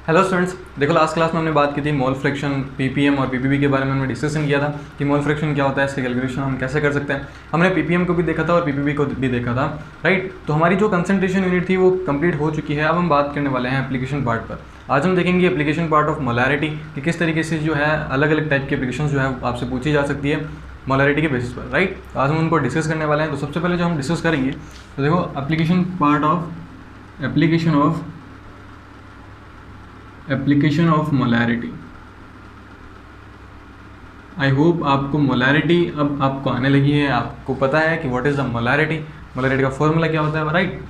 Hello students, देखो last class में हमने बात की थी मोल फ्रैक्शन, पीपीएम और पीपीवी के बारे में हमने डिस्कशन किया था कि मोल फ्रैक्शन क्या होता है, इसकी कैलकुलेशन हम कैसे कर सकते हैं। हमने पीपीएम को भी देखा था और पीपीवी को भी देखा था, राइट। तो हमारी जो कंसंट्रेशन यूनिट थी वो कंप्लीट हो चुकी है। अब हम बात करने वाले हैं एप्लीकेशन पार्ट पर। आज हम देखेंगे एप्लीकेशन पार्ट ऑफ मोलैरिटी कि किस तरीके से जो है अलग अलग टाइप की एप्लीकेशन जो है आपसे पूछी जा सकती है मोलैरिटी के बेसिस पर, राइट। आज हम उनको डिस्कस करने वाले हैं। तो सबसे पहले जो हम डिस्कस करेंगे तो देखो application of molarity. I hope आपको मोलैरिटी अब आपको आने लगी है, आपको पता है कि what is the molarity, molarity का फॉर्मूला क्या होता है, राइट।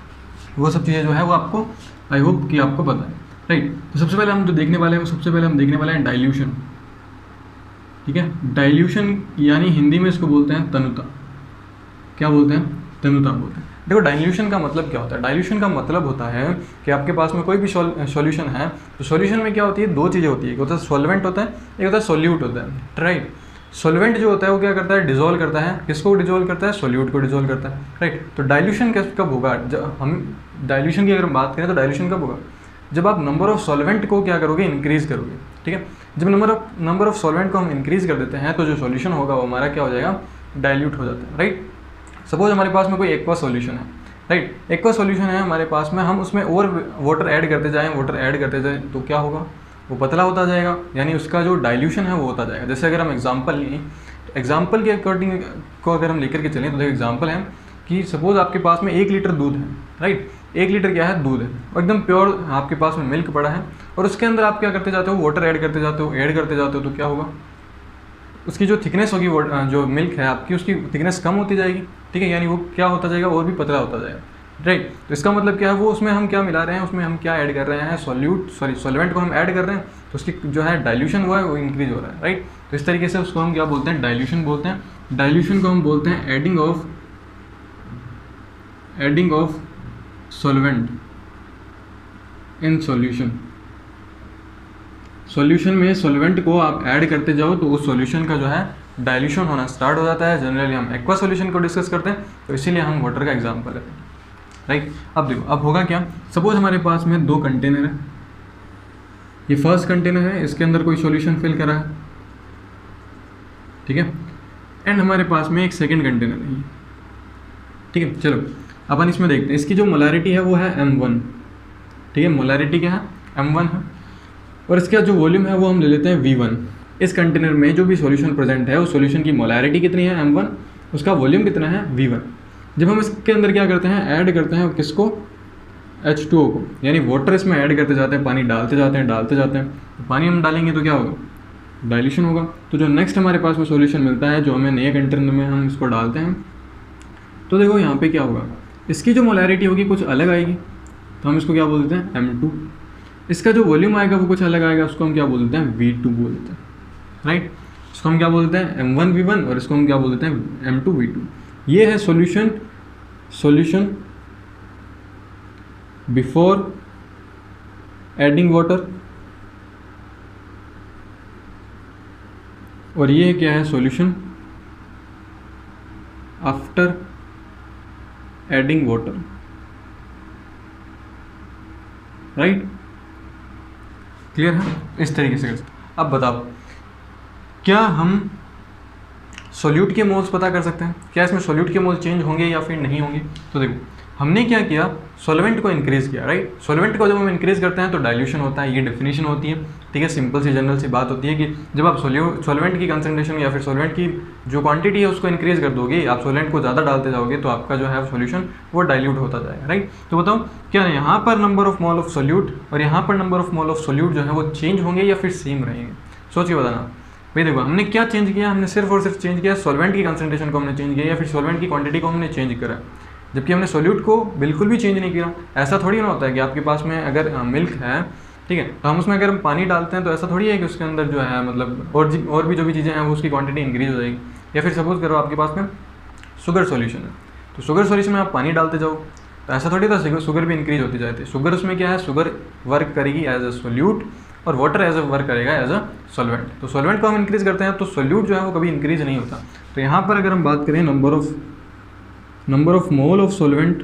वो सब चीज़ें जो है वो आपको आई होप कि आपको पता है, राइट। तो सबसे पहले हम जो देखने वाले हैं देखने वाले हैं डाइल्यूशन, ठीक है। डाइल्यूशन यानी हिंदी में इसको बोलते हैं तनुता। क्या बोलते हैं? तनुता बोलते हैं। देखो डाइल्यूशन का मतलब क्या होता है? डाइल्यूशन का मतलब होता है कि आपके पास में कोई भी सॉल्यूशन है तो सॉल्यूशन में क्या होती है, दो चीज़ें होती है, एक होता है सॉल्वेंट होता है, एक होता है सोल्यूट होता है, राइट। सॉल्वेंट जो होता है वो क्या करता है, डिजोल्व करता है। किसको डिजोल्व करता है? सोल्यूट को डिजोल्व करता है, राइट। तो डाइल्यूशन कब होगा? जब हम डाइल्यूशन की अगर हम बात करें तो डाइल्यूशन कब होगा? जब आप नंबर ऑफ सॉल्वेंट को क्या करोगे, इंक्रीज करोगे, ठीक है। जब नंबर ऑफ सॉल्वेंट को हम इंक्रीज कर देते हैं तो जो सॉल्यूशन होगा वो हमारा क्या हो जाएगा, डाइल्यूट हो जाता है, राइट। सपोज हमारे पास में कोई एक्वा सॉल्यूशन है, राइट। एक्वा सॉल्यूशन है हमारे पास में, हम उसमें और वाटर ऐड करते जाएं तो क्या होगा, वो पतला होता जाएगा, यानी उसका जो डाइल्यूशन है वो होता जाएगा। जैसे अगर हम एग्जाम्पल के अकॉर्डिंग को अगर हम लेकर के चलें तो देखो एग्जाम्पल है कि सपोज आपके पास में 1 लीटर दूध है, राइट। 1 लीटर क्या है, दूध है, एकदम प्योर आपके पास में मिल्क पड़ा है और उसके अंदर आप क्या करते जाते हो, वाटर ऐड करते जाते हो तो क्या होगा, उसकी जो थिकनेस होगी, जो मिल्क है आपकी, उसकी थिकनेस कम होती जाएगी, ठीक है। यानी वो क्या होता जाएगा, और भी पतला होता जाएगा, राइट। तो इसका मतलब क्या है, वो उसमें हम क्या मिला रहे हैं, उसमें हम क्या ऐड कर रहे हैं, सॉल्वेंट को हम ऐड कर रहे हैं, तो उसकी जो है डाइल्यूशन हुआ है वो इंक्रीज हो रहा है, राइट। तो इस तरीके से उसको हम क्या बोलते हैं, डाइल्यूशन बोलते हैं। डाइल्यूशन को हम बोलते हैं adding of solvent in solution. Solution में सॉल्वेंट को आप ऐड करते जाओ तो उस सॉल्यूशन का जो है डाइल्यूशन होना स्टार्ट हो जाता है। जनरली हम एक्वा सॉल्यूशन को डिस्कस करते हैं तो इसीलिए हम वाटर का एग्जांपल लेते हैं, राइट। अब देखो अब होगा क्या, सपोज हमारे पास में 2 कंटेनर है। ये फर्स्ट कंटेनर है, इसके अंदर कोई सॉल्यूशन फिल करा है, ठीक है। एंड हमारे पास में एक सेकेंड कंटेनर है, ठीक है। चलो अपन इसमें देखते हैं, इसकी जो मोलैरिटी है वो है m1, ठीक है। मोलैरिटी क्या है, m1 है। और इसका जो वॉल्यूम है वो हम ले लेते हैं v1। इस कंटेनर में जो भी सॉल्यूशन प्रेजेंट है उस सॉल्यूशन की मोलैरिटी कितनी है, m1, उसका वॉल्यूम कितना है, v1। जब हम इसके अंदर क्या करते हैं, ऐड करते हैं किसको, H2O को, यानी वाटर इसमें ऐड करते जाते हैं, पानी डालते जाते हैं। तो पानी हम डालेंगे तो क्या होगा, डाइल्यूशन होगा। तो जो नेक्स्ट हमारे पास वो सॉल्यूशन मिलता है जो हमें नए कंटेनर में हम इसको डालते हैं, तो देखो यहाँ पे क्या होगा, इसकी जो मोलैरिटी होगी कुछ अलग आएगी, तो हम इसको क्या बोलते हैं, m2। इसका जो वॉल्यूम आएगा वो कुछ अलग आएगा, उसको हम क्या बोलते हैं, v2 बोलते हैं, राइट। इसको हम क्या बोलते हैं, m1 v1, और इसको हम क्या बोलते हैं, m2 v2। ये है सॉल्यूशन बिफोर एडिंग वाटर, और ये क्या है, solution after adding water, right. Clear है? इस तरीके से। अब बताओ क्या हम सॉल्यूट के मोल्स पता कर सकते हैं? क्या इसमें सॉल्यूट के मोल चेंज होंगे या फिर नहीं होंगे? तो देखो हमने क्या किया, सॉल्वेंट को इंक्रीज किया, राइट। सॉल्वेंट को जब हम इंक्रीज करते हैं तो डाइल्यूशन होता है, ये डेफिनेशन होती है, ठीक है। सिंपल सी जनरल सी बात होती है कि जब आप सॉल्वेंट की कंसंट्रेशन या फिर सॉल्वेंट की जो क्वांटिटी है उसको इंक्रीज कर दोगे, आप सॉल्वेंट को ज़्यादा डालते जाओगे तो आपका जो है सॉल्यूशन वो डाइल्यूट होता जाएगा, राइट। तो बताओ क्या यहाँ पर number of mole of solute और यहाँ पर number of mole of solute जो है वो चेंज होंगे या फिर सेम रहेंगे? सोच के बताना भाई। देखो हमने क्या चेंज किया, हमने सिर्फ और सिर्फ चेंज किया सॉल्वेंट की कंसंट्रेशन को हमने चेंज किया या फिर सॉल्वेंट की क्वांटिटी को हमने चेंज करा, जबकि हमने सॉल्यूट को बिल्कुल भी चेंज नहीं किया। ऐसा थोड़ी ना होता है कि आपके पास में अगर मिल्क है, ठीक है, तो हम उसमें अगर हम पानी डालते हैं तो ऐसा थोड़ी है कि उसके अंदर जो है मतलब और भी जो भी चीज़ें हैं वो उसकी क्वांटिटी इंक्रीज हो जाएगी। या फिर सपोज करो आपके पास में शुगर सॉल्यूशन है, तो शुगर सॉल्यूशन में आप पानी डालते जाओ तो ऐसा थोड़ी था शुगर भी इंक्रीज होती जाती है। शुगर उसमें क्या है, शुगर वर्क करेगी एज अ सॉल्यूट और वाटर एज अ वर्क करेगा एज अ सॉल्वेंट। तो सॉल्वेंट को हम इंक्रीज करते हैं तो सॉल्यूट जो है वो कभी इंक्रीज नहीं होता। तो यहाँ पर अगर हम बात करें number of mole of solute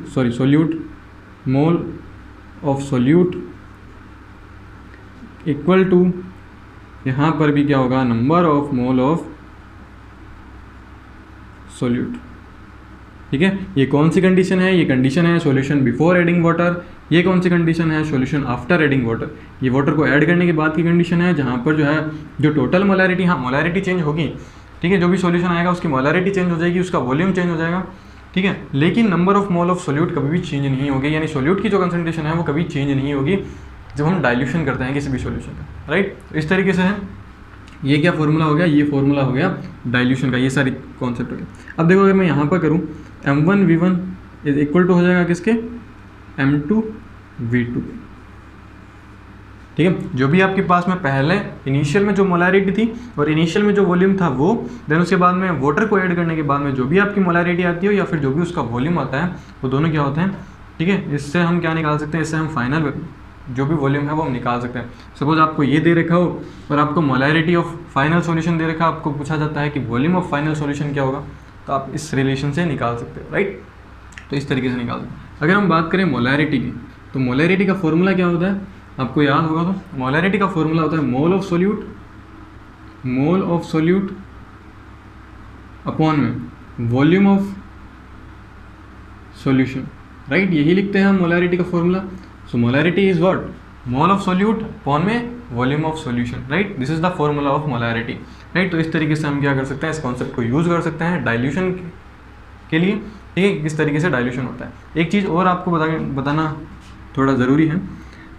equal to, यहाँ पर भी क्या होगा, number of mole of solute. ठीक है, ये कौन सी कंडीशन है, ये कंडीशन है सॉल्यूशन बिफोर एडिंग वाटर। ये कौन सी कंडीशन है, सॉल्यूशन आफ्टर एडिंग वाटर। ये वाटर को ऐड करने के बाद की कंडीशन है, जहाँ पर जो है जो टोटल मोलैरिटी, हाँ मोलैरिटी चेंज होगी, ठीक है, जो भी सॉल्यूशन आएगा उसकी मोलैरिटी चेंज हो जाएगी, उसका वॉल्यूम चेंज हो जाएगा, ठीक है, लेकिन number of mole of solute कभी भी चेंज नहीं होगी, यानी सोल्यूट की जो कंसंट्रेशन है वो कभी चेंज नहीं होगी जब हम डाइल्यूशन करते हैं किसी भी सॉल्यूशन का, राइट। इस तरीके से है, ये क्या फॉर्मूला हो गया, ये फॉर्मूला हो गया डाइल्यूशन का, ये सारी कॉन्सेप्ट हो गया। अब देखो अगर मैं यहाँ पर करूँ m1v1 इज इक्वल टू हो जाएगा किसके, m2v2, ठीक है। जो भी आपके पास में पहले इनिशियल में जो मोलैरिटी थी और इनिशियल में जो वॉल्यूम था वो, देन उसके बाद में वाटर को ऐड करने के बाद में जो भी आपकी मोलैरिटी आती हो या फिर जो भी उसका वॉल्यूम आता है वो दोनों क्या होते हैं, ठीक है। इससे हम क्या निकाल सकते हैं, इससे हम फाइनल जो भी वॉल्यूम है वो हम निकाल सकते हैं। सपोज आपको ये दे रखा हो और आपको मोलैरिटी ऑफ फाइनल सॉल्यूशन दे रखा, आपको पूछा जाता है कि वॉल्यूम ऑफ फाइनल सॉल्यूशन क्या होगा, तो आप इस रिलेशन से निकाल सकते हो, राइट। तो इस तरीके से निकाल सकते हैं। अगर हम बात करें मोलैरिटी की, तो मोलैरिटी का फॉर्मूला क्या होता है, आपको याद होगा, तो मोलैरिटी का फॉर्मूला होता है मोल ऑफ सोल्यूट अपॉन में वॉल्यूम ऑफ सॉल्यूशन, राइट। यही लिखते हैं हम मोलैरिटी का formula. So molarity is what, mole of solute upon में volume of solution, right. This is the formula of molarity, right. तो इस तरीके से हम क्या कर सकते हैं, इस कॉन्सेप्ट को यूज़ कर सकते हैं डाइल्यूशन के लिए, ठीक है, किस तरीके से डाइल्यूशन होता है। एक चीज़ और आपको बताना थोड़ा ज़रूरी है।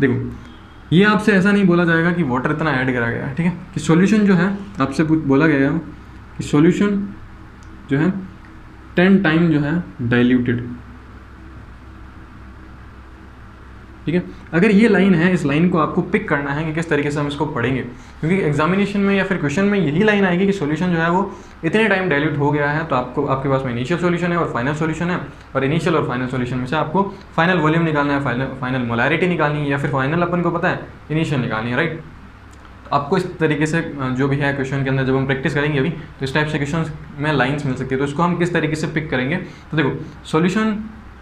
देखो, ये आपसे ऐसा नहीं बोला जाएगा कि वाटर इतना ऐड करा गया है, ठीक है, कि सॉल्यूशन जो है आपसे बोला गया है कि सॉल्यूशन जो है 10 टाइम जो है डाइल्यूटेड, ठीक है। अगर ये लाइन है, इस लाइन को आपको पिक करना है कि किस तरीके से हम इसको पढ़ेंगे, क्योंकि एग्जामिनेशन में या फिर क्वेश्चन में यही लाइन आएगी कि सॉल्यूशन जो है वो इतने टाइम डाइल्यूट हो गया है, तो आपको आपके पास में इनिशियल सॉल्यूशन है और फाइनल सॉल्यूशन है, और इनिशियल और फाइनल सॉल्यूशन में से आपको फाइनल वॉल्यूम निकालना है, फाइनल मोलैरिटी निकालनी है, या फिर फाइनल अपन को पता है इनिशियल निकालनी है, राइट। तो आपको इस तरीके से जो भी है क्वेश्चन के अंदर जब हम प्रैक्टिस करेंगे अभी, तो इस टाइप से क्वेश्चन में लाइन्स मिल सकती है, तो इसको हम किस तरीके से पिक करेंगे। तो देखो, सॉल्यूशन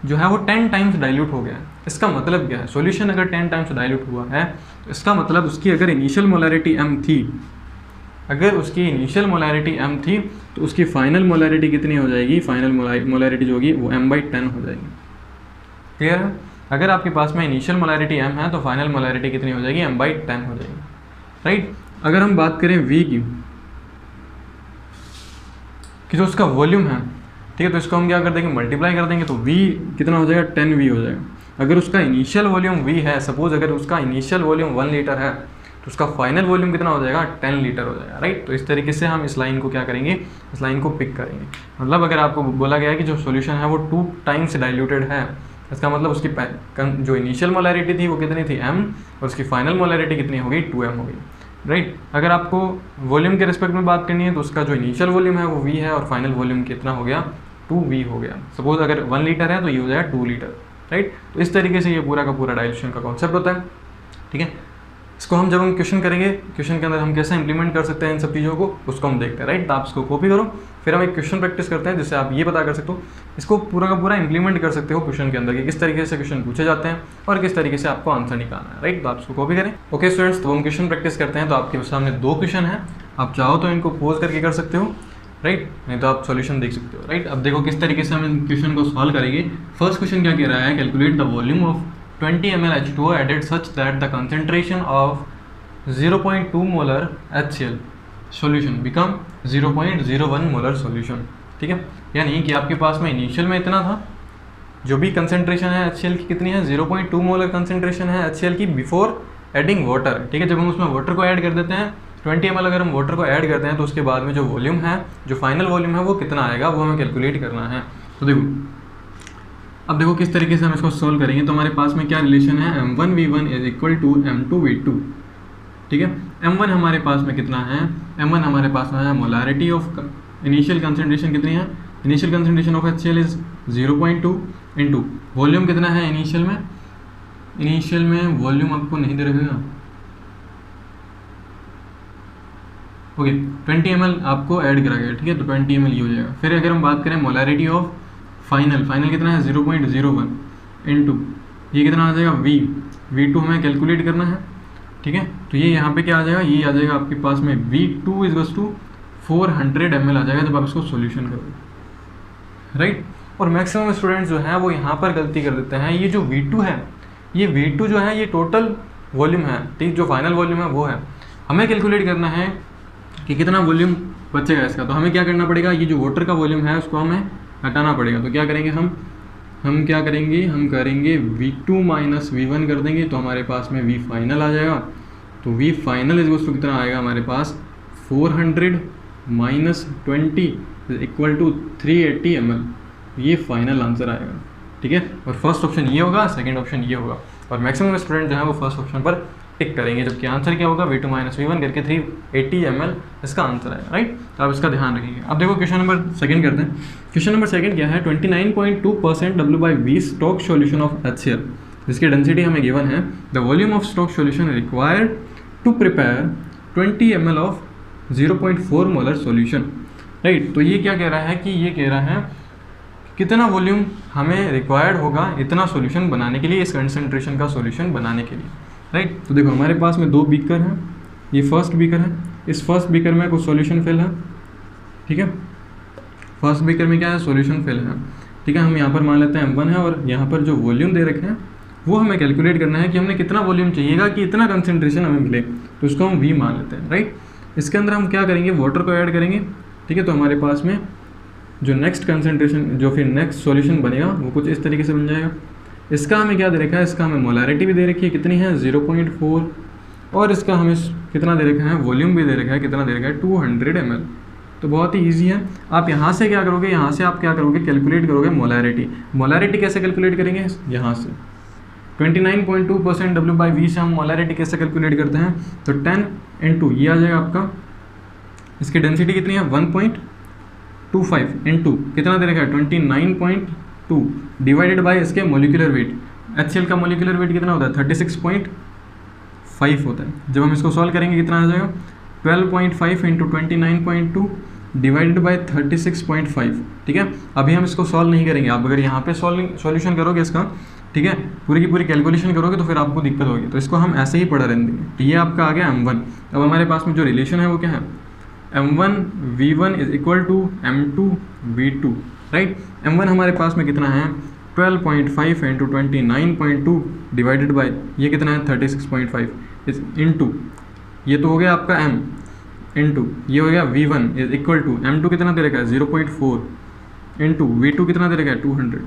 जो है वो 10 टाइम्स डाइल्यूट हो गया है, इसका मतलब क्या है, सॉल्यूशन अगर 10 टाइम्स डाइल्यूट हुआ है तो इसका मतलब उसकी अगर इनिशियल मोलैरिटी m थी, अगर उसकी इनिशियल मोलैरिटी m थी तो उसकी फाइनल मोलैरिटी कितनी हो जाएगी, फाइनल मोलैरिटी जो होगी वो m/10 हो जाएगी। क्लियर है, अगर आपके पास में इनिशियल मोलैरिटी m है तो फाइनल मोलैरिटी कितनी हो जाएगी, m/10 हो जाएगी, राइट। अगर हम बात करें v की, कि जो उसका वॉल्यूम है, ठीक है, तो इसको हम क्या कर देंगे, मल्टीप्लाई कर देंगे, तो v कितना हो जाएगा, 10v हो जाएगा। अगर उसका इनिशियल वॉल्यूम v है, सपोज अगर उसका इनिशियल वॉल्यूम 1 लीटर है, तो उसका फाइनल वॉल्यूम कितना हो जाएगा, 10 लीटर हो जाएगा, राइट। तो इस तरीके से हम इस लाइन को क्या करेंगे, इस लाइन को पिक करेंगे। मतलब अगर आपको बोला गया है कि जो सॉल्यूशन है वो 2 टाइम्स डाइल्यूटेड है, इसका मतलब उसकी जो इनिशियल मोलैरिटी थी वो कितनी थी, m, और उसकी फाइनल मोलैरिटी कितनी हो गई, 2m हो गई, राइट। अगर आपको वॉल्यूम के रिस्पेक्ट में बात करनी है तो उसका जो इनिशियल वॉल्यूम है वो v है और फाइनल वॉल्यूम कितना हो गया, 2v हो गया। सपोज अगर 1 लीटर है तो ये हो जाएगा 2 लीटर, राइट। तो इस तरीके से ये पूरा का पूरा डाइल्यूशन का कॉन्सेप्ट होता है, ठीक है। इसको हम जब हम क्वेश्चन करेंगे, क्वेश्चन के अंदर हम कैसे इंप्लीमेंट कर सकते हैं इन सब चीज़ों को, उसको हम देखते हैं, राइट। तो आप इसको कॉपी करो, फिर हम एक क्वेश्चन प्रैक्टिस करते हैं जिससे आप ये पता कर सकते हो, इसको पूरा का पूरा इंप्लीमेंट कर सकते हो क्वेश्चन के अंदर कि किस तरीके से क्वेश्चन पूछे जाते हैं और किस तरीके से आपको आंसर निकालना है, राइट। तो आप इसको कॉपी करें। ओके स्टूडेंट्स, तो हम क्वेश्चन प्रैक्टिस करते हैं। तो आपके सामने 2 क्वेश्चन है, आप चाहो तो इनको पोज करके कर सकते हो, राइट, नहीं तो आप सॉल्यूशन देख सकते हो, राइट। अब देखो किस तरीके से हम इन क्वेश्चन को सॉल्व करेंगे। फर्स्ट क्वेश्चन क्या कह रहा है, calculate the volume of 20 ml H2O added such that the concentration of 0.2 molar HCl solution become 0.01 molar solution, ठीक है। यानी कि आपके पास में इनिशियल में इतना था, जो भी कंसंट्रेशन है HCl की कितनी है, 0.2 मोलर कंसंट्रेशन है HCl की बिफोर एडिंग वाटर, ठीक है। जब हम उसमें वाटर को ऐड कर देते हैं 20 ml, अगर हम वाटर को ऐड करते हैं तो उसके बाद में जो वॉल्यूम है, जो फाइनल वॉल्यूम है वो कितना आएगा, वो हमें कैलकुलेट करना है। तो देखो, अब देखो किस तरीके से हम इसको सोल्व करेंगे। तो हमारे पास में क्या रिलेशन है, m1v1 is equal to m2v2, ठीक है। m1 हमारे पास में कितना है, m1 हमारे पास में है मोलैरिटी ऑफ इनिशियल कंसंट्रेशन कितनी है, initial concentration of HCl is 0.2 into volume कितना है इनिशियल में वॉल्यूम आपको नहीं दे रहेगा, ओके 20 ml आपको ऐड करा गया, ठीक है। तो 20 ml ये हो जाएगा। फिर अगर हम बात करें मोलैरिटी ऑफ फाइनल कितना है 0.01 इंटू ये कितना आ जाएगा v2 हमें कैलकुलेट करना है, ठीक है। तो ये यहाँ पे क्या आ जाएगा, ये आ जाएगा आपके पास में V2 इज टू 400 ml आ जाएगा जब आप इसको सॉल्यूशन करोगे, राइट। और मैक्सिमम स्टूडेंट्स जो हैं वो यहाँ पर गलती कर देते हैं, ये जो V2 है, ये V2 जो है ये टोटल वॉल्यूम है, ठीक, जो फाइनल वॉल्यूम है वो है। हमें कैलकुलेट करना है कि कितना वॉल्यूम बचेगा इसका, तो हमें क्या करना पड़ेगा, ये जो वाटर का वॉल्यूम है उसको हमें हटाना पड़ेगा। तो क्या करेंगे हम क्या करेंगे, हम करेंगे V2 माइनस V1 कर देंगे, तो हमारे पास में V फाइनल आ जाएगा। तो V फाइनल इज कितना आएगा हमारे पास 400 माइनस 20 इक्वल टू 380 ml, ये फाइनल आंसर आएगा, ठीक है। और फर्स्ट ऑप्शन ये होगा, सेकंड ऑप्शन ये होगा, और मैक्सिमम स्टूडेंट जो है वो फर्स्ट ऑप्शन पर टिक करेंगे, जबकि आंसर क्या होगा V2 माइनस V1 करके 380 ml इसका आंसर आएगा, राइट। तो आप इसका ध्यान रखिए। अब देखो क्वेश्चन नंबर सेकंड करते हैं। क्वेश्चन नंबर सेकंड क्या है, 29.2% W/V stock solution of HCl, जिसकी डेंसिटी हमें गिवन है। The volume of stock solution required to prepare 20 ml of 0.4 molar solution, right. तो ये क्या कह रहा है कि ये कह रहा है कितना वॉल्यूम हमें रिक्वायर्ड होगा इतना सॉल्यूशन बनाने के लिए, इस कंसंट्रेशन का सॉल्यूशन बनाने के लिए, राइट। तो देखो हमारे पास में 2 बीकर हैं, ये फर्स्ट बीकर है, इस फर्स्ट बीकर में कुछ सॉल्यूशन फिल है, ठीक है। फर्स्ट बीकर में क्या है, सॉल्यूशन फिल है, ठीक है। हम यहाँ पर मान लेते हैं M1 है, और यहाँ पर जो वॉल्यूम दे रखे हैं वो हमें कैलकुलेट करना है कि हमने कितना वॉल्यूम चाहिएगा कि इतना कंसंट्रेशन हमें मिले, तो उसको हम V मान लेते हैं, राइट। इसके अंदर हम क्या करेंगे, वाटर को ऐड करेंगे, ठीक है। तो हमारे पास में जो नेक्स्ट कंसंट्रेशन, जो फिर नेक्स्ट सॉल्यूशन बनेगा वो कुछ इस तरीके से बन जाएगा। इसका हमें क्या दे रखा है, इसका हमें मोलारिटी भी दे रखी है, कितनी है 0.4, और इसका हमें कितना दे रखा है, वॉल्यूम भी दे रखा है, कितना दे रखा है 200 ml। तो बहुत ही ईजी है। आप यहाँ से क्या करोगे, यहाँ से आप क्या करोगे, कैलकुलेट करोगे मोलारिटी। मोलारिटी कैसे कैलकुलेट करेंगे, यहाँ से 29.2% W/V से हम मोलारिटी कैसे कैलकुलेट करते हैं, तो 10 × ये आ जाएगा आपका, इसकी डेंसिटी कितनी है 1.25 × कितना दे रखा है 29.2 डिवाइडेड बाय इसके मोलिकुलर वेट। HCl का मोलिकुलर वेट कितना होता है 36.5 होता है। जब हम इसको सॉल्व करेंगे कितना आ जाएगा 12.5 × 29.2 डिवाइडेड बाय 36.5, ठीक है। अभी हम इसको सॉल्व नहीं करेंगे, आप अगर यहाँ पे सॉल्यूशन करोगे इसका, ठीक है, पूरी की पूरी कैलकुलेशन करोगे तो फिर आपको दिक्कत होगी, तो इसको हम ऐसे ही पढ़ा रहने देंगे। तो ये आपका आ गया M1। अब हमारे पास में जो रिलेशन है वो क्या है, M1V1 is equal to M2V2, right. M1 हमारे पास में कितना है 12.5 × 29.2 डिवाइडेड बाय ये कितना है 36.5 इस इंटू, ये तो हो गया आपका M इंटू ये हो गया V1 is equal to M2 कितना दे रखा है 0.4 इंटू V2 कितना दे रखा है 200,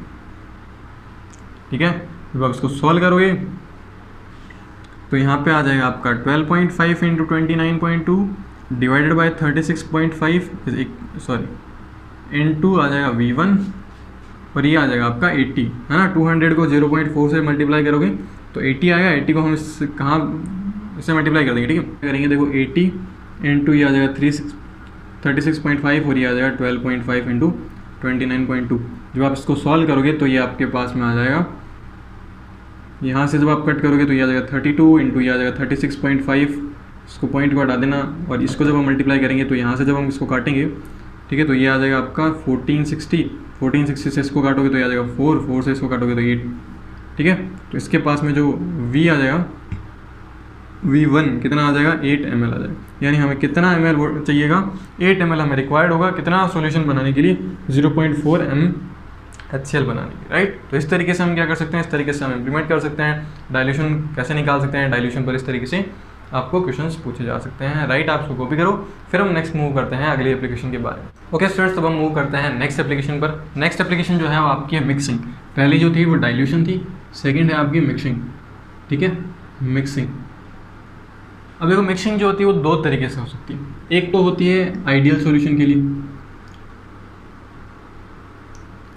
ठीक है। जब आप इसको सॉल्व करोगे तो यहाँ पे आ जाएगा आपका 12.5 × 29.2 डिवाइडेड बाय 36.5 इंटू आ जाएगा V1, और ये आ जाएगा आपका 80, है ना। 200 को 0.4 से मल्टीप्लाई करोगे तो 80 आएगा। 80 को हम कहाँ इससे मल्टीप्लाई कर देंगे, ठीक है, करेंगे। देखो 80 इंटू ये आ जाएगा 36.5 और ये आ जाएगा 12.5 × 29.2। जब आप इसको सॉल्व करोगे तो ये आपके पास में आ जाएगा, यहाँ से जब आप कट करोगे तो ये आ जाएगा 32 इंटू ये आ जाएगा 36.5, इसको पॉइंट को हटा देना, और इसको जब हम मल्टीप्लाई करेंगे तो यहाँ से जब हम इसको काटेंगे, ठीक है, तो ये आ जाएगा आपका 1460 से इसको काटोगे तो ये आ जाएगा 4 से इसको काटोगे तो 8, ठीक है। तो इसके पास में जो V आ जाएगा V1 कितना आ जाएगा 8 ml आ जाएगा, यानी हमें कितना ml चाहिएगा 8 ml हमें रिक्वायर्ड होगा कितना सॉल्यूशन बनाने के लिए 0.4 m HCl बनाने की, राइट। तो इस तरीके से हम क्या कर सकते हैं, इस तरीके से हम इम्प्लीमेंट कर सकते हैं। डाइल्यूशन कैसे निकाल सकते हैं, डाइल्यूशन पर इस तरीके से आपको क्वेश्चंस पूछे जा सकते हैं, राइट। आप इसको कॉपी करो, फिर हम नेक्स्ट मूव करते हैं अगली एप्लीकेशन के बारे में। ओके स्टूडेंट्स, तब हम मूव करते हैं नेक्स्ट एप्लीकेशन पर। नेक्स्ट एप्लीकेशन जो है वो आपकी है मिक्सिंग। पहली जो थी वो डाइल्यूशन थी, सेकेंड है आपकी मिक्सिंग, ठीक है, मिक्सिंग। अब देखो मिक्सिंग जो होती है वो 2 तरीके से हो सकती है। एक तो होती है आइडियल सॉल्यूशन के लिए,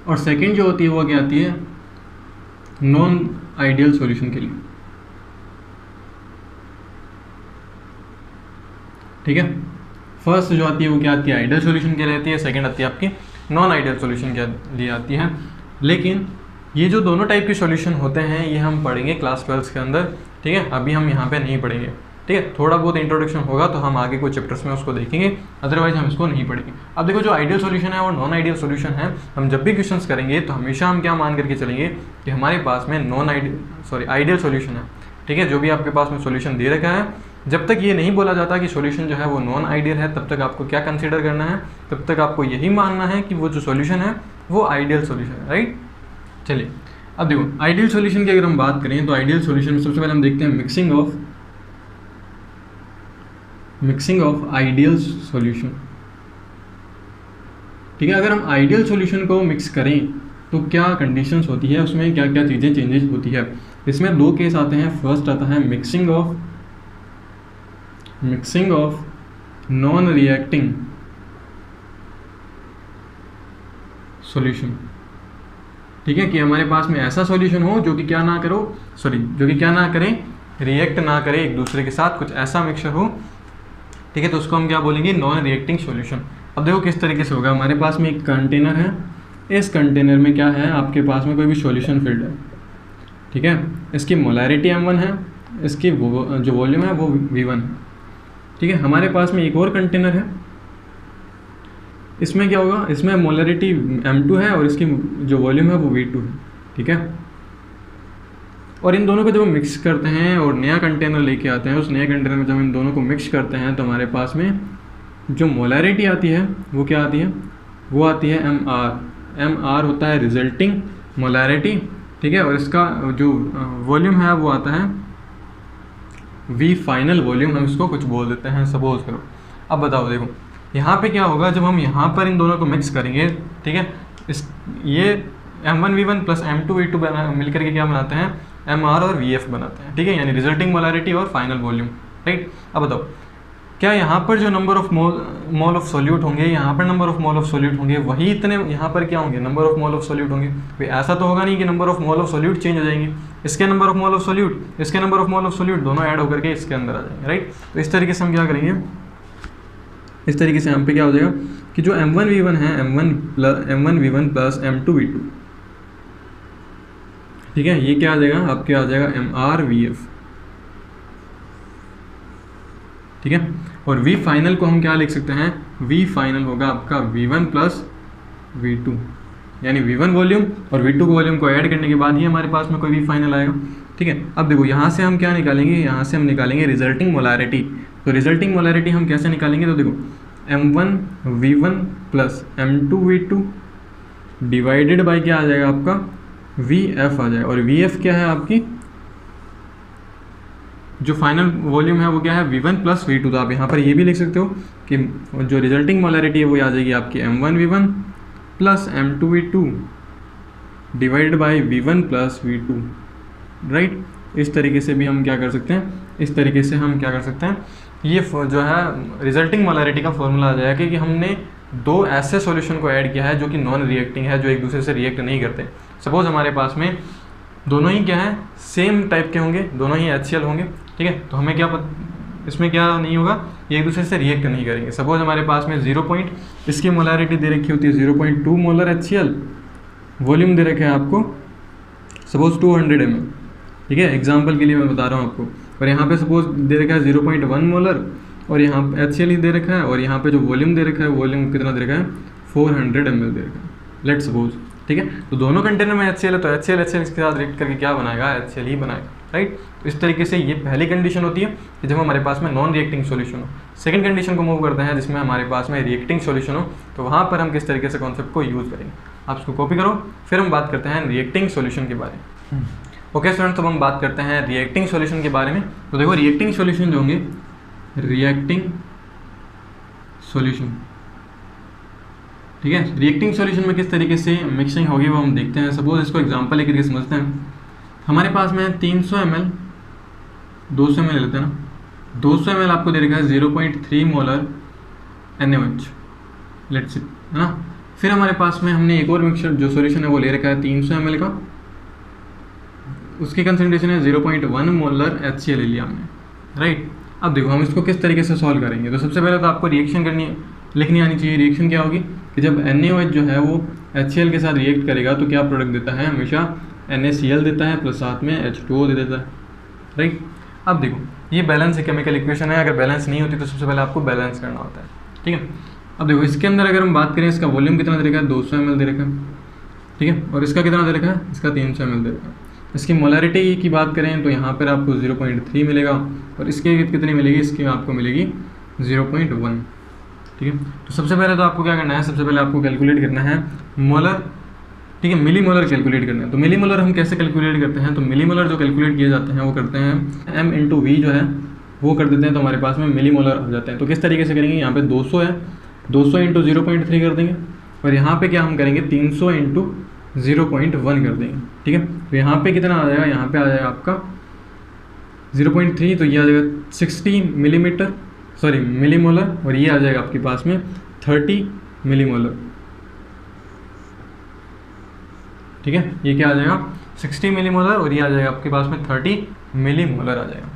और सेकंड जो होती है वो क्या आती है नॉन आइडियल सॉल्यूशन के लिए, ठीक है। फर्स्ट जो आती है वो क्या आती है आइडियल सॉल्यूशन के लिए आती है, सेकंड आती है आपकी नॉन आइडियल सॉल्यूशन के लिए आती है। लेकिन ये जो दोनों टाइप के सॉल्यूशन होते हैं ये हम पढ़ेंगे क्लास 12 के अंदर, ठीक है। अभी हम यहाँ पे नहीं पढ़ेंगे, ठीक है। थोड़ा बहुत इंट्रोडक्शन होगा तो हम आगे कुछ चैप्टर्स में उसको देखेंगे, अदरवाइज हम इसको नहीं पढ़ेंगे। अब देखो जो आइडियल सॉल्यूशन है और नॉन आइडियल सॉल्यूशन है, हम जब भी क्वेश्चंस करेंगे तो हमेशा हम क्या मान करके चलेंगे कि हमारे पास में आइडियल सॉल्यूशन है, ठीक है, जो भी आपके पास में सॉल्यूशन दे रखा है, जब तक ये नहीं बोला जाता कि सॉल्यूशन जो है वो नॉन आइडियल है, तब तक आपको क्या कंसीडर करना है, तब तक आपको यही मानना है कि वो जो सॉल्यूशन है वो आइडियल सॉल्यूशन है, राइट। चलिए अब देखो आइडियल सॉल्यूशन की अगर हम बात करें तो आइडियल सॉल्यूशन में सबसे पहले हम देखते हैं मिक्सिंग ऑफ आइडियल सॉल्यूशन। ठीक है, अगर हम आइडियल सॉल्यूशन को मिक्स करें तो क्या कंडीशंस होती है, उसमें क्या क्या चीज़ें चेंजेस होती है। इसमें दो केस आते हैं। फर्स्ट आता है mixing of non reacting solution. ठीक है, कि हमारे पास में ऐसा सॉल्यूशन हो जो कि क्या ना करे, रिएक्ट ना करे एक दूसरे के साथ, कुछ ऐसा मिक्सचर हो। ठीक है, तो उसको हम क्या बोलेंगे, नॉन रिएक्टिंग सॉल्यूशन। अब देखो किस तरीके से होगा। हमारे पास में एक कंटेनर है, इस कंटेनर में क्या है, आपके पास में कोई भी सॉल्यूशन फील्ड है। ठीक है, इसकी मोलैरिटी m1 है, इसकी जो वॉल्यूम है वो v1 है। ठीक है, हमारे पास में एक और कंटेनर है, इसमें क्या होगा, इसमें मोलैरिटी m2 है और इसकी जो वॉल्यूम है वो v2 है। ठीक है, और इन दोनों को जब हम मिक्स करते हैं और नया कंटेनर लेके आते हैं, उस नए कंटेनर में जब इन दोनों को मिक्स करते हैं तो हमारे पास में जो मोलैरिटी आती है वो क्या आती है, वो आती है mr होता है रिजल्टिंग मोलैरिटी। ठीक है, और इसका जो वॉल्यूम है वो आता है v फाइनल वॉल्यूम, हम इसको कुछ बोल देते हैं सपोज करो। अब बताओ देखो यहाँ पे क्या होगा, जब हम यहाँ पर इन दोनों को मिक्स करेंगे, ठीक है, ये m1v1 प्लस m2v2 मिलकर के क्या बनाते हैं, mr और vf बनाते हैं। ठीक है, यानी रिजल्टिंग मोलैरिटी और फाइनल वॉल्यूम, राइट। अब बताओ क्या यहाँ पर जो number of mole of solute होंगे, यहाँ पर number of mole of solute होंगे, वही इतने यहाँ पर क्या होंगे, number of mole of solute होंगे। भाई ऐसा तो होगा नहीं कि number of mole of solute change हो जाएंगे, इसके number of mole of solute, इसके number of mole of solute दोनों ऐड होकर के इसके अंदर आ जाएंगे, राइट। तो इस तरीके से हम क्या करेंगे, इस तरीके से यहाँ पे क्या हो जाएगा कि जो m1v1 है, m1v1 प्लस m2v2, ठीक है, ये क्या आ जाएगा, आपके आ जाएगा mrvf। ठीक है, और v फाइनल को हम क्या लिख सकते हैं, v फाइनल होगा आपका v1 प्लस v2, यानी v1 वॉल्यूम और v2 वॉल्यूम को ऐड करने के बाद ही हमारे पास में कोई v फाइनल आएगा। ठीक है, अब देखो यहाँ से हम क्या निकालेंगे, यहाँ से हम निकालेंगे रिजल्टिंग मोलैरिटी। तो रिजल्टिंग मोलैरिटी हम कैसे निकालेंगे, तो देखो m1v1 plus m2v2 divided by क्या आ जाएगा आपका vf आ जाएगा, और vf क्या है आपकी जो फाइनल वॉल्यूम है वो क्या है v1 प्लस v2। तो आप यहाँ पर ये भी लिख सकते हो कि जो रिजल्टिंग मोलैरिटी है वो आ जाएगी आपकी m1v1 plus m2v2 divided by v1 plus v2, right. इस तरीके से भी हम क्या कर सकते हैं, इस तरीके से हम क्या कर सकते हैं, ये जो है रिजल्टिंग मोलैरिटी का फॉर्मूला आ जाएगा कि हमने दो ऐसे सॉल्यूशन को ऐड किया है जो कि नॉन रिएक्टिंग है, जो एक दूसरे से रिएक्ट नहीं करते। सपोज हमारे पास में दोनों ही क्या है, सेम टाइप के होंगे, दोनों ही HCl होंगे। ठीक है, तो हमें क्या इसमें क्या नहीं होगा, ये एक दूसरे से रिएक्ट नहीं करेंगे। सपोज हमारे पास में 0 इसकी मोलैरिटी दे रखी होती है 0.2 मोलर HCl, वॉल्यूम दे रखा है आपको सपोज 200 ml। ठीक है, एग्जांपल के लिए मैं बता रहा हूँ आपको। और यहाँ पे सपोज दे रखा है 0.1 मोलर और यहाँ HCl ही दे रखा है, और यहाँ पे जो वॉल्यूम दे रखा है, वॉल्यूम कितना दे रखा है 400 ml दे रखा है, लेट्स सपोज। ठीक है, तो दोनों कंटेनर में HCl है, तो HCl इसके साथ रिएक्ट करके क्या बनाएगा, HCl ही बनाएगा, राइट। तो इस तरीके से ये पहली कंडीशन होती है कि जब हमारे पास में नॉन रिएक्टिंग सॉल्यूशन हो। सेकंड कंडीशन को मूव करते हैं जिसमें हमारे पास में रिएक्टिंग सॉल्यूशन हो, तो वहाँ पर हम किस तरीके से कॉन्सेप्ट को यूज़ करेंगे, आप इसको कॉपी करो। फिर हम बात करते हैं रिएक्टिंग सॉल्यूशन के बारे में। ओके स्टूडेंट, तो हम बात करते हैं रिएक्टिंग सॉल्यूशन के बारे में। तो देखो रिएक्टिंग सॉल्यूशन जो होंगे, रिएक्टिंग सॉल्यूशन, ठीक है, रिएक्टिंग सॉल्यूशन में किस तरीके से मिक्सिंग होगी वो हम देखते हैं। सपोज इसको एग्जांपल लेकर के समझते हैं। हमारे पास में 300 ml 200 ml लेते हैं ना, 200 ml आपको दे रखा है 0.3 मोलर NaOH, लेट्स इट, है ना। फिर हमारे पास में हमने एक और मिक्सचर जो सॉल्यूशन है वो ले रखा है 300 ml का, उसकी कंसंट्रेशन है 0.1 मोलर HCl ले लिया हमने, राइट। अब देखो हम इसको किस तरीके से सॉल्व करेंगे। तो सबसे पहले तो आपको रिएक्शन लिखनी आनी चाहिए। रिएक्शन क्या होगी कि जब NaOH जो है वो HCl के साथ रिएक्ट करेगा तो क्या प्रोडक्ट देता है, हमेशा NaCl देता है प्लस साथ में H2O दे देता है, राइट। अब देखो ये बैलेंस केमिकल इक्वेशन है, अगर बैलेंस नहीं होती तो सबसे पहले आपको बैलेंस करना होता है, ठीक है। अब देखो इसके अंदर अगर हम बात करें, इसका वॉल्यूम कितना दे रखा है, 200 ml दे रखा है, ठीक है, और इसका कितना दे रखा है, इसका 300 ml दे रखा है। इसकी मोलैरिटी की बात करें तो यहाँ पर आपको 0.3 मिलेगा, और इसके कितनी मिलेगी, इसकी आपको मिलेगी 0.1। ठीक है, तो सबसे पहले तो आपको क्या करना है, सबसे पहले आपको कैलकुलेट करना है मोलर, ठीक है, मिली मोलर कैलकुलेट करना है। तो मिली मोलर हम कैसे कैलकुलेट करते हैं, तो मिली मोलर जो कैलकुलेट किए जाते हैं वो करते हैं m/v जो है वो कर देते हैं, तो हमारे पास में मिली मोलर आ जाते हैं। तो किस तरीके से करेंगे, यहाँ पे 200 है, 200 × 0.3 कर देंगे, और यहाँ पे क्या हम करेंगे 300 × 0.1 कर देंगे। ठीक है, तो यहाँ पे कितना आ जाएगा, यहाँ पे आ जाएगा आपका 0.3, तो ये आ जाएगा 60 मिलीमीटर, सॉरी मिली मोलर, और ये आ जाएगा आपके पास में 30 मिली मोलर। ठीक है, ये क्या आ जाएगा 60 मिली मोलर, और ये आ जाएगा आपके पास में 30 मिली मोलर आ जाएगा।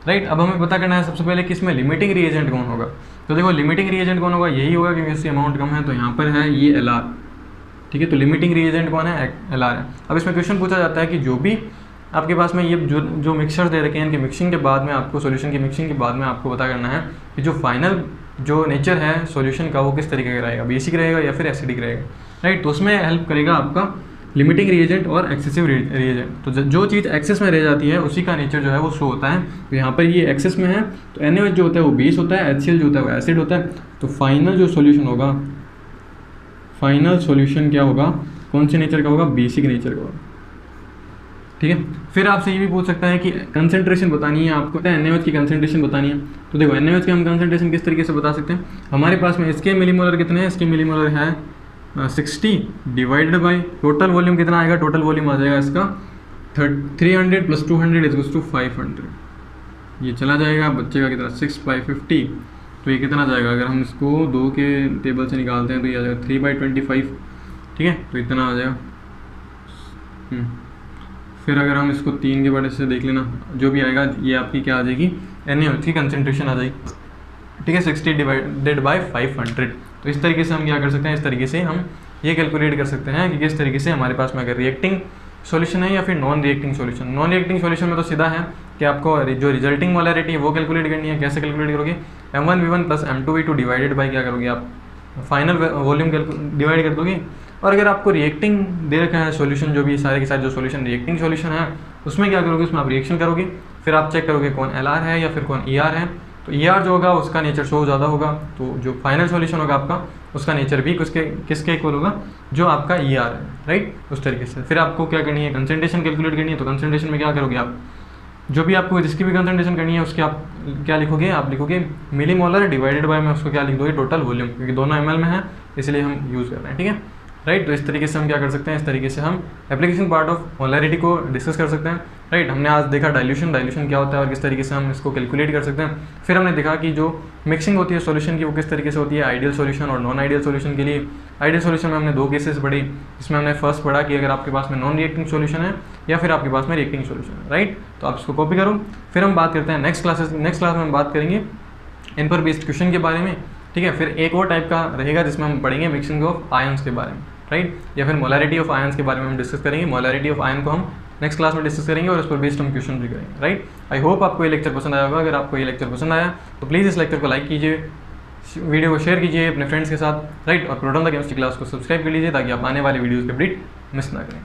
राइट, अब हमें पता करना है सबसे पहले कि इसमें लिमिटिंग रिएजेंट कौन होगा। तो देखो लिमिटिंग रिएजेंट कौन होगा, यही होगा क्योंकि इसकी अमाउंट कम है, तो यहाँ पर है ये LR। ठीक है, तो लिमिटिंग रिएजेंट कौन है, LR है। अब इसमें क्वेश्चन पूछा जाता है कि जो भी आपके पास में ये जो मिक्सचर दे रखे हैं, इनके मिक्सिंग के बाद में आपको सॉल्यूशन की मिक्सिंग के बाद में आपको पता करना है कि जो फाइनल जो नेचर है सॉल्यूशन का वो किस तरीके का रहेगा, बेसिक रहेगा या फिर एसिडिक रहेगा। राइट, तो उसमें हेल्प करेगा आपका लिमिटिंग रिएजेंट और एक्सेसिव रिएजेंट। तो जो चीज़ एक्सेस में रह जाती है उसी का नेचर जो है वो शो होता है। तो यहाँ पर ये एक्सेस में है, तो NaOH जो होता है वो बेस होता है, HCl जो होता है वो एसिड होता है। तो फाइनल जो सॉल्यूशन होगा, फाइनल सॉल्यूशन क्या होगा, कौन से नेचर का होगा, बेसिक नेचर का होगा। ठीक है, फिर आपसे ये भी पूछ सकता है कि कंसंट्रेशन बतानी है आपको, NaOH की कंसंट्रेशन बतानी है। तो देखो NaOH की हम कंसंट्रेशन किस तरीके से बता सकते हैं, हमारे पास में इसके मिलीमोलर कितने हैं, इसके मिलीमोलर है 60 डिवाइडेड बाई टोटल वॉल्यूम कितना आएगा, टोटल वॉल्यूम आ जाएगा इसका 300 + 200 = 500। ये चला जाएगा, बच्चे का कितना 6/50, तो ये कितना जाएगा, अगर हम इसको 2 के टेबल से निकालते हैं तो ये आ जाएगा 3/25। ठीक है, तो इतना आ जाएगा। फिर अगर हम इसको 3 के बड़े से देख लेना, जो भी आएगा ये आपकी क्या आ जाएगी, NaOH की कंसंट्रेशन आ जाएगी। ठीक है, 60 डिवाइडेड बाई 500। तो इस तरीके से हम क्या कर सकते हैं, इस तरीके से हम ये कैलकुलेट कर सकते हैं कि किस तरीके से हमारे पास में अगर रिएक्टिंग सॉल्यूशन है या फिर non reacting solution. Non reacting solution में तो सीधा है कि आपको जो रिजल्टिंग मोलैरिटी है वो कैलकुलेट करनी है। कैसे कैलकुलेट करोगे, M1v1 + M2v2 डिवाइडेड बाई क्या करोगे आप, फाइनल वॉल्यूम डिवाइड कर दोगे। और अगर आपको रिएक्टिंग दे रखा है सॉल्यूशन, जो भी सारे के सारे जो सॉल्यूशन रिएक्टिंग सॉल्यूशन है उसमें क्या करोगे, उसमें आप रिएक्शन करोगे, फिर आप चेक करोगे कौन LR है या फिर कौन ER है। तो ER जो होगा उसका नेचर शो ज़्यादा होगा, तो जो फाइनल सॉल्यूशन होगा आपका उसका नेचर भी किसके इक्वल होगा, जो आपका ER है। राइट, उस तरीके से फिर आपको क्या करनी है, कंसंट्रेशन कैलकुलेट करनी है। तो कंसंट्रेशन में क्या करोगे आप, जो भी आपको जिसकी भी कंसंट्रेशन करनी है उसके आप क्या लिखोगे, आप लिखोगे मिली मोलर डिवाइडेड बाय में उसको क्या लिख दोगे, टोटल वॉल्यूम, क्योंकि दोनों ml में है इसलिए हम यूज़ कर रहे हैं। ठीक है, राइट, तो इस तरीके से हम क्या कर सकते हैं, इस तरीके से हम एप्लीकेशन पार्ट ऑफ मोलैरिटी को डिस्कस कर सकते हैं। राइट, हमने आज देखा डाइल्यूशन क्या होता है और किस तरीके से हम इसको कैलकुलेट कर सकते हैं। फिर हमने देखा कि जो मिक्सिंग होती है सॉल्यूशन की वो किस तरीके से होती है, आइडियल सॉल्यूशन और नॉन आइडियल सॉल्यूशन के लिए। आइडियल सॉल्यूशन में हमने 2 केसेस पढ़ी, इसमें हमने फर्स्ट पढ़ा कि अगर आपके पास में नॉन रिएक्टिंग सॉल्यूशन है या फिर आपके पास में रिएक्टिंग सॉल्यूशन है। राइट, तो आप इसको कॉपी करो। फिर हम बात करते हैं नेक्स्ट क्लास में हम बात करेंगे इन पर बेस्ड क्वेश्चन के बारे में। ठीक है, फिर एक और टाइप का रहेगा जिसमें हम पढ़ेंगे मिक्सिंग ऑफ आयंस के बारे में। राइट, या फिर मोलैरिटी ऑफ आयंस के बारे में हम डिस्कस करेंगे। मोलैरिटी ऑफ आयन को हम नेक्स्ट क्लास में डिस्कस करेंगे और उस पर बेस्ड हम क्वेश्चन भी करेंगे। राइट, आई होप आपको ये लेक्चर पसंद आया होगा। अगर आपको ये लेक्चर पसंद आया तो प्लीज़ इस लेक्चर को लाइक कीजिए, वीडियो को शेयर कीजिए अपने फ्रेंड्स के साथ। राइट, और प्रोटॉन द केमिस्ट्री क्लास को सब्सक्राइब कर लीजिए ताकि आप आने वाली वीडियोज़ के अपडेट मिस ना करें।